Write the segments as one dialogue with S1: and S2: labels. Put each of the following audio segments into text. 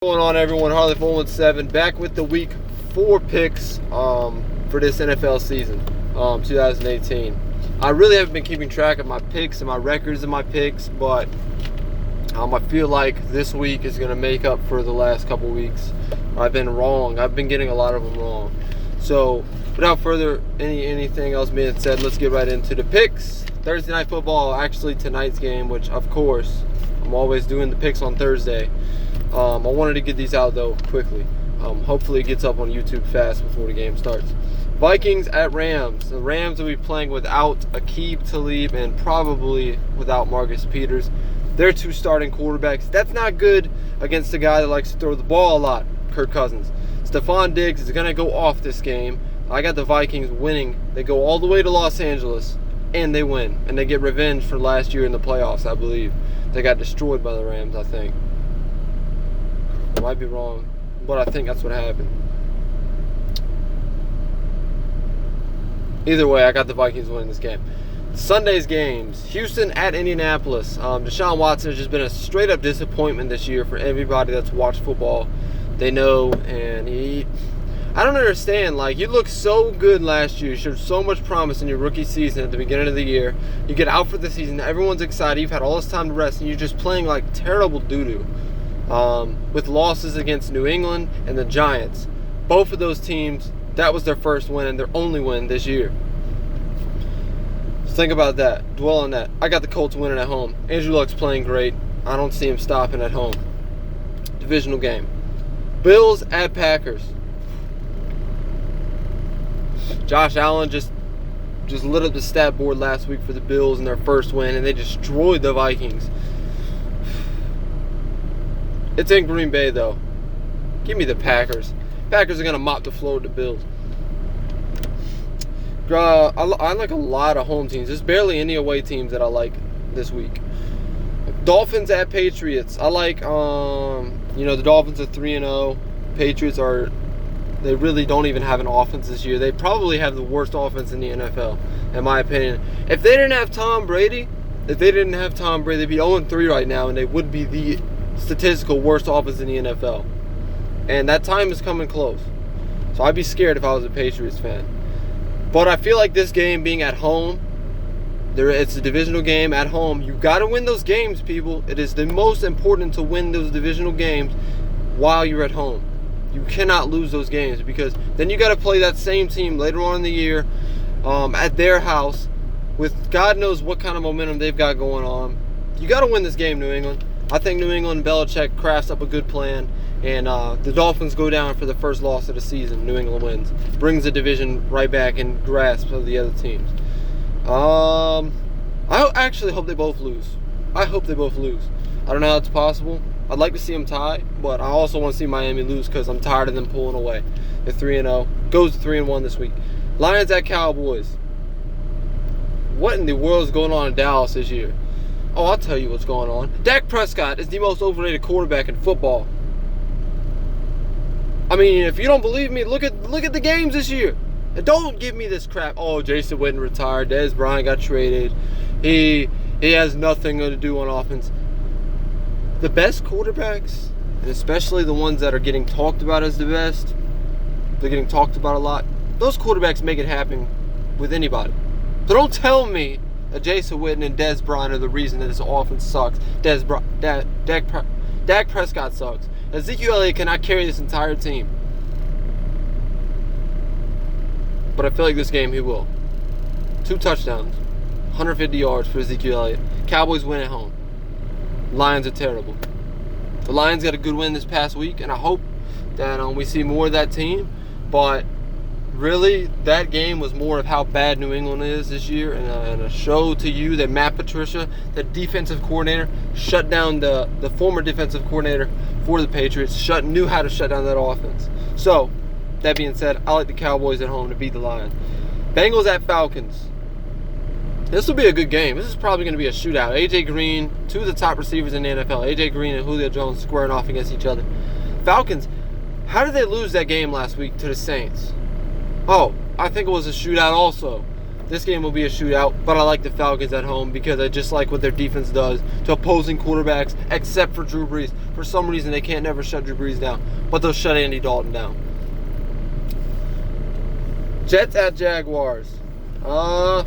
S1: What's going on, everyone? Harley 417 back with the week 4 picks for this NFL season, 2018. I really haven't been keeping track of my picks and my records of my picks, but I feel like this week is going to make up for the last couple weeks. I've been wrong. I've been getting a lot of them wrong. So without further anything else being said, let's get right into the picks. Thursday Night Football, actually tonight's game, which of course I'm always doing the picks on Thursday. I wanted to get these out though quickly. Hopefully it gets up on YouTube fast before the game starts. Vikings at Rams. The Rams will be playing without Aqib Talib and probably without Marcus Peters. They're two starting quarterbacks. That's not good against a guy that likes to throw the ball a lot, Kirk Cousins. Stephon Diggs is going to go off this game. I got the Vikings winning. They go all the way to Los Angeles and they win. And they get revenge for last year in the playoffs, I believe. They got destroyed by the Rams, I think. I might be wrong, but I think that's what happened. Either way, I got the Vikings winning this game. Sunday's games. Houston at Indianapolis. Deshaun Watson has just been a straight-up disappointment this year for everybody that's watched football. They know, and I don't understand. Like, you looked so good last year. You showed so much promise in your rookie season at the beginning of the year. You get out for the season. Everyone's excited. You've had all this time to rest, and you're just playing like terrible doo-doo. With losses against New England and the Giants. Both of those teams, that was their first win and their only win this year. So think about that. Dwell on that. I got the Colts winning at home. Andrew Luck's playing great. I don't see him stopping at home. Divisional game. Bills at Packers. Josh Allen just lit up the stat board last week for the Bills in their first win, and they destroyed the Vikings. It's in Green Bay, though. Give me the Packers. Packers are going to mop the floor with the Bills. I like a lot of home teams. There's barely any away teams that I like this week. Dolphins at Patriots. I like, the Dolphins are 3-0. Patriots they really don't even have an offense this year. They probably have the worst offense in the NFL, in my opinion. If they didn't have Tom Brady, they'd be 0-3 right now, and they would be the statistical worst offense in the NFL. And that time is coming close. So I'd be scared if I was a Patriots fan. But I feel like this game being at home, it's a divisional game at home. You got to win those games, people. It is the most important to win those divisional games while you're at home. You cannot lose those games, because then you got to play that same team later on in the year at their house with God knows what kind of momentum they've got going on. You got to win this game, New England. I think New England, Belichick crafts up a good plan, and the Dolphins go down for the first loss of the season. New England wins. Brings the division right back in grasp of the other teams. I actually hope they both lose. I hope they both lose. I don't know how it's possible. I'd like to see them tie, but I also want to see Miami lose because I'm tired of them pulling away. They're 3-0. Goes to 3-1 this week. Lions at Cowboys. What in the world is going on in Dallas this year? Oh, I'll tell you what's going on. Dak Prescott is the most overrated quarterback in football. I mean, if you don't believe me, look at the games this year. And don't give me this crap. Oh, Jason Witten retired. Dez Bryant got traded. He has nothing to do on offense. The best quarterbacks, and especially the ones that are getting talked about as the best, they're getting talked about a lot. Those quarterbacks make it happen with anybody. So don't tell me that Jason Witten and Dez Bryant are the reason that this offense sucks. Dak Prescott sucks. Ezekiel Elliott cannot carry this entire team. But I feel like this game he will. 2 touchdowns. 150 yards for Ezekiel Elliott. Cowboys win at home. Lions are terrible. The Lions got a good win this past week, and I hope that we see more of that team. But really, that game was more of how bad New England is this year, and a show to you that Matt Patricia, the defensive coordinator, shut down the former defensive coordinator for the Patriots, knew how to shut down that offense. So, that being said, I like the Cowboys at home to beat the Lions. Bengals at Falcons. This will be a good game. This is probably going to be a shootout. A.J. Green, 2 of the top receivers in the NFL. A.J. Green and Julio Jones squaring off against each other. Falcons, how did they lose that game last week to the Saints? Oh, I think it was a shootout also. this game will be a shootout, but I like the Falcons at home because I just like what their defense does to opposing quarterbacks, except for Drew Brees. For some reason, they can't never shut Drew Brees down, but they'll shut Andy Dalton down. Jets at Jaguars. A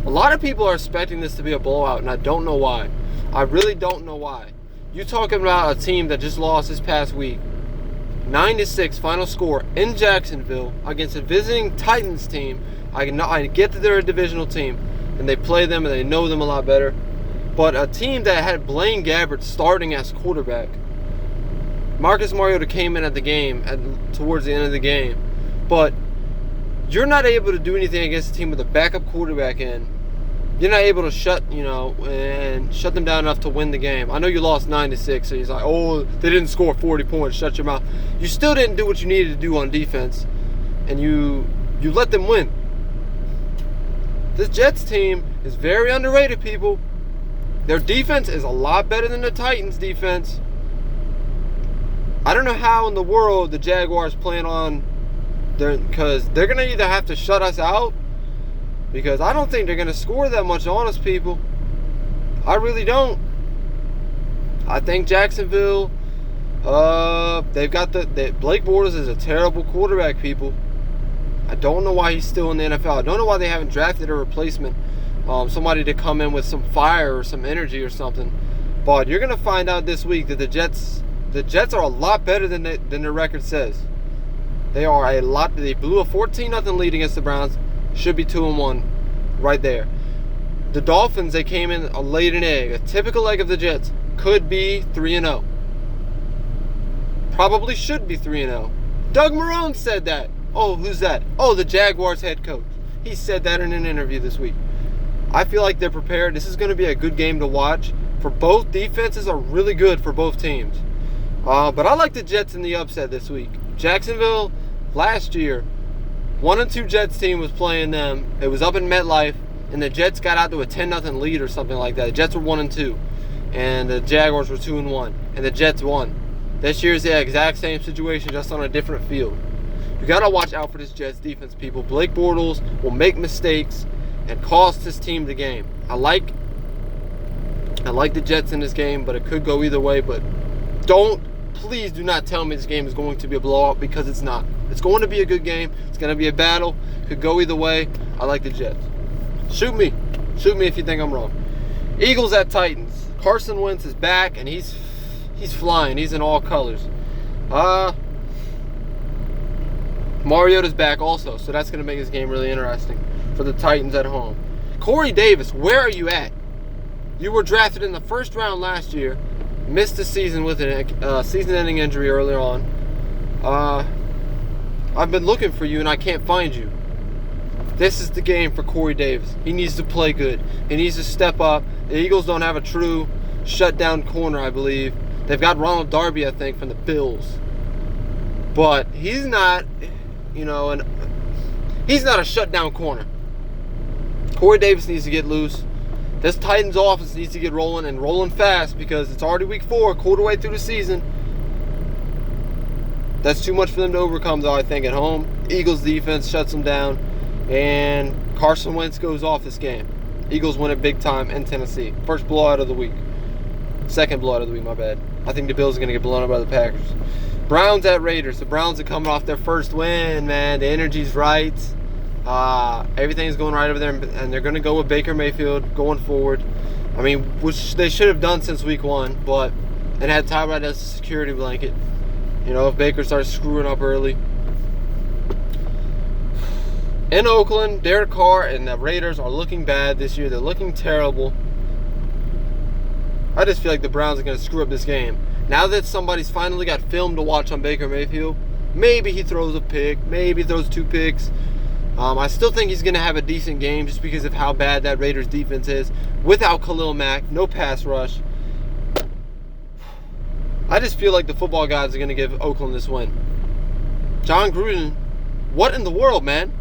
S1: lot of people are expecting this to be a blowout, and I don't know why. I really don't know why. You talking about a team that just lost this past week, 9-6 final score in Jacksonville against a visiting Titans team. I get that they're a divisional team, and they play them, and they know them a lot better. But a team that had Blaine Gabbert starting as quarterback. Marcus Mariota came in at the game, towards the end of the game. But you're not able to do anything against a team with a backup quarterback in. You're not able to shut them down enough to win the game. I know you lost 9-6, so he's like, oh, they didn't score 40 points, shut your mouth. You still didn't do what you needed to do on defense, and you let them win. This Jets team is very underrated, people. Their defense is a lot better than the Titans' defense. I don't know how in the world the Jaguars plan on, because they're going to either have to shut us out, because I don't think they're going to score that much on us, people. I really don't. I think Jacksonville, they've got Blake Bortles is a terrible quarterback, people. I don't know why he's still in the NFL. I don't know why they haven't drafted a replacement, somebody to come in with some fire or some energy or something. But you're going to find out this week that the Jets are a lot better than their record says. They are a lot. They blew a 14-0 lead against the Browns. Should be 2-1 right there. The Dolphins, they came in laid an egg. A typical egg of the Jets. Could be 3-0. Probably should be 3-0. Doug Marrone said that. Oh, who's that? Oh, the Jaguars head coach. He said that in an interview this week. I feel like they're prepared. This is going to be a good game to watch. For both defenses are really good for both teams. But I like the Jets in the upset this week. Jacksonville, last year, 1-2 Jets team was playing them. It was up in MetLife, and the Jets got out to a 10-0 lead or something like that. The Jets were 1-2, and the Jaguars were 2-1, and the Jets won. This year's the exact same situation, just on a different field. You got to watch out for this Jets defense, people. Blake Bortles will make mistakes and cost his team the game. I like the Jets in this game, but it could go either way. But please do not tell me this game is going to be a blowout, because it's not. It's going to be a good game. It's going to be a battle. Could go either way. I like the Jets. Shoot me if you think I'm wrong. Eagles at Titans. Carson Wentz is back, and he's flying. He's in all colors. Mariota's back also, so that's going to make this game really interesting for the Titans at home. Corey Davis, where are you at? You were drafted in the first round last year. Missed the season with a season-ending injury earlier on. I've been looking for you, and I can't find you. This is the game for Corey Davis. He needs to play good. He needs to step up. The Eagles don't have a true shutdown corner, I believe. They've got Ronald Darby, I think, from the Bills. But he's not, he's not a shutdown corner. Corey Davis needs to get loose. This Titans offense needs to get rolling, and rolling fast, because it's already week 4, quarter way through the season. That's too much for them to overcome, though, I think, at home. Eagles defense shuts them down, and Carson Wentz goes off this game. Eagles win it big time in Tennessee. First blowout of the week. Second blowout of the week, my bad. I think the Bills are going to get blown up by the Packers. Browns at Raiders. The Browns are coming off their first win, man. The energy's right. Everything's going right over there, and they're going to go with Baker Mayfield going forward. I mean, which they should have done since week 1, but it had Tyrod as a security blanket. If Baker starts screwing up early. In Oakland, Derek Carr and the Raiders are looking bad this year. They're looking terrible. I just feel like the Browns are going to screw up this game. Now that somebody's finally got film to watch on Baker Mayfield, maybe he throws a pick, maybe he throws 2 picks. I still think he's going to have a decent game just because of how bad that Raiders defense is. Without Khalil Mack, no pass rush. I just feel like the football guys are going to give Oakland this win. John Gruden, what in the world, man?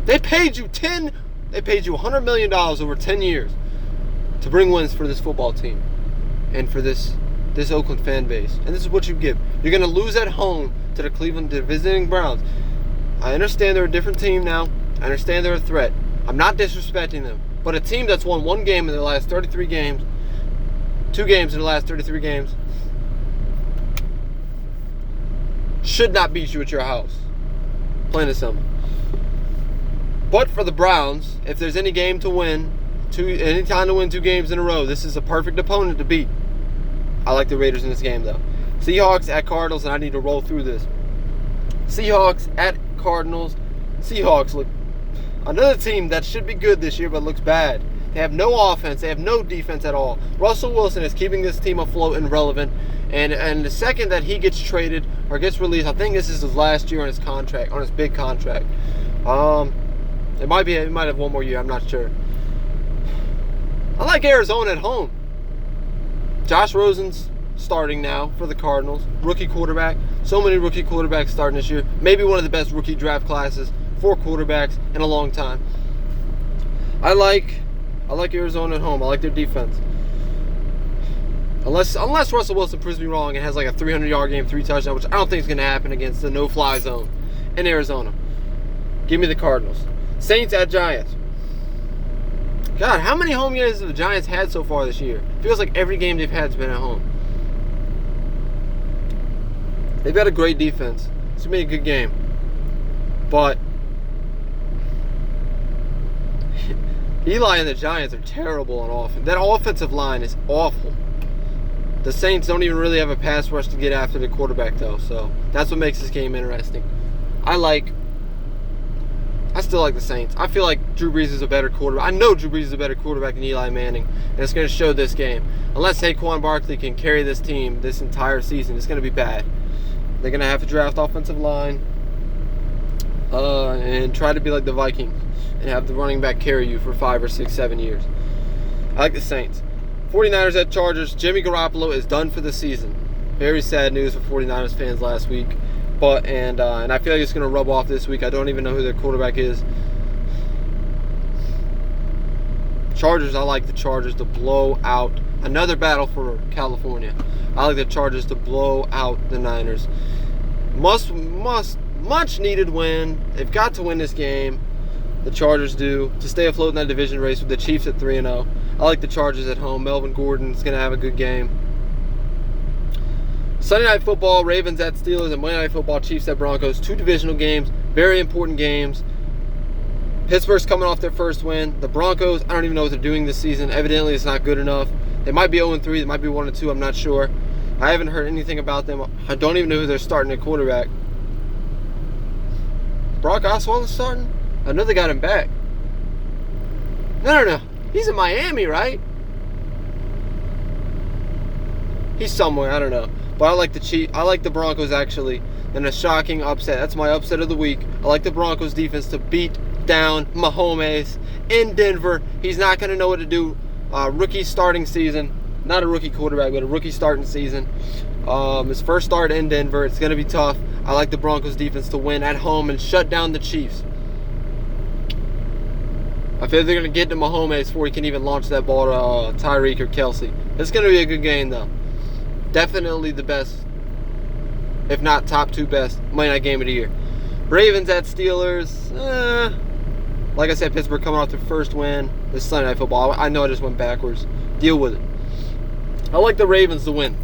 S1: They paid you $100 million over 10 years to bring wins for this football team and for this Oakland fan base. And this is what you give. You're going to lose at home to the visiting Browns. I understand they're a different team now. I understand they're a threat. I'm not disrespecting them. But a team that's won one game in their last 33 games, 2 games in the last 33 games, should not beat you at your house. Plain and simple. But for the Browns, if there's any game to win, any time to win 2 games in a row, this is a perfect opponent to beat. I like the Raiders in this game, though. Seahawks at Cardinals, and I need to roll through this. Seahawks at Cardinals. Seahawks look another team that should be good this year, but looks bad. They have no offense. They have no defense at all. Russell Wilson is keeping this team afloat and relevant. And the second that he gets traded or gets released, I think this is his last year on his contract, on his big contract. It might have one more year. I'm not sure. I like Arizona at home. Josh Rosen's starting now for the Cardinals. Rookie quarterback. So many rookie quarterbacks starting this year. Maybe one of the best rookie draft classes for quarterbacks in a long time. I like Arizona at home. I like their defense. Unless Russell Wilson proves me wrong and has like a 300-yard game, 3 touchdowns, which I don't think is going to happen against the no-fly zone in Arizona. Give me the Cardinals. Saints at Giants. God, how many home games have the Giants had so far this year? Feels like every game they've had has been at home. They've got a great defense. It's going to be a good game. But Eli and the Giants are terrible on offense. That offensive line is awful. The Saints don't even really have a pass rush to get after the quarterback, though. So that's what makes this game interesting. I still like the Saints. I feel like Drew Brees is a better quarterback. I know Drew Brees is a better quarterback than Eli Manning. And it's going to show this game. Unless Saquon Barkley can carry this team this entire season, it's going to be bad. They're going to have to draft offensive line and try to be like the Vikings and have the running back carry you for 5 or 6, 7 years. I like the Saints. 49ers at Chargers. Jimmy Garoppolo is done for the season. Very sad news for 49ers fans last week. And I feel like it's going to rub off this week. I don't even know who their quarterback is. Chargers, I like the Chargers to blow out. Another battle for California. I like the Chargers to blow out the Niners. Much needed win. They've got to win this game. The Chargers do, to stay afloat in that division race with the Chiefs at 3-0. I like the Chargers at home. Melvin Gordon's going to have a good game. Sunday Night Football, Ravens at Steelers, and Monday Night Football, Chiefs at Broncos. 2 divisional games, very important games. Pittsburgh's coming off their first win. The Broncos, I don't even know what they're doing this season. Evidently, it's not good enough. They might be 0-3. They might be 1-2. I'm not sure. I haven't heard anything about them. I don't even know who they're starting at quarterback. Brock Osweiler's starting? I know they got him back. No. He's in Miami, right? He's somewhere. I don't know. But I like the Broncos, actually, in a shocking upset. That's my upset of the week. I like the Broncos defense to beat down Mahomes in Denver. He's not going to know what to do. Rookie starting season. Not a rookie quarterback, but a rookie starting season. His first start in Denver. It's going to be tough. I like the Broncos defense to win at home and shut down the Chiefs. I feel they're going to get to Mahomes before he can even launch that ball to Tyreek or Kelsey. It's going to be a good game, though. Definitely the best, if not top 2 best, Monday night game of the year. Ravens at Steelers. Like I said, Pittsburgh coming off their first win. This Sunday Night Football. I know I just went backwards. Deal with it. I like the Ravens to win.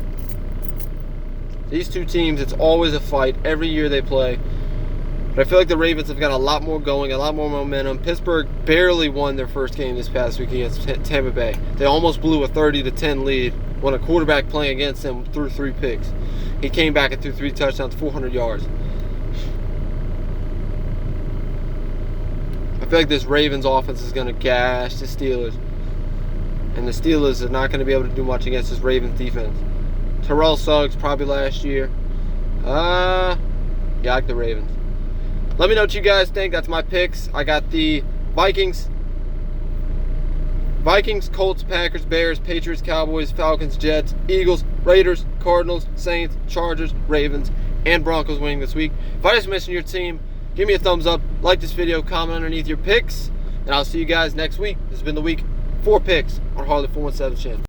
S1: These 2 teams, it's always a fight every year they play. But I feel like the Ravens have got a lot more going, a lot more momentum. Pittsburgh barely won their first game this past week against Tampa Bay. They almost blew a 30-10 lead when a quarterback playing against them threw 3 picks. He came back and threw 3 touchdowns, 400 yards. I feel like this Ravens offense is going to gash the Steelers. And the Steelers are not going to be able to do much against this Ravens defense. Terrell Suggs, probably last year. Yeah, I like the Ravens. Let me know what you guys think. That's my picks. I got the Vikings, Colts, Packers, Bears, Patriots, Cowboys, Falcons, Jets, Eagles, Raiders, Cardinals, Saints, Chargers, Ravens, and Broncos winning this week. If I just mentioned your team, give me a thumbs up, like this video, comment underneath your picks, and I'll see you guys next week. This has been the week 4 picks on Harley 417 channel.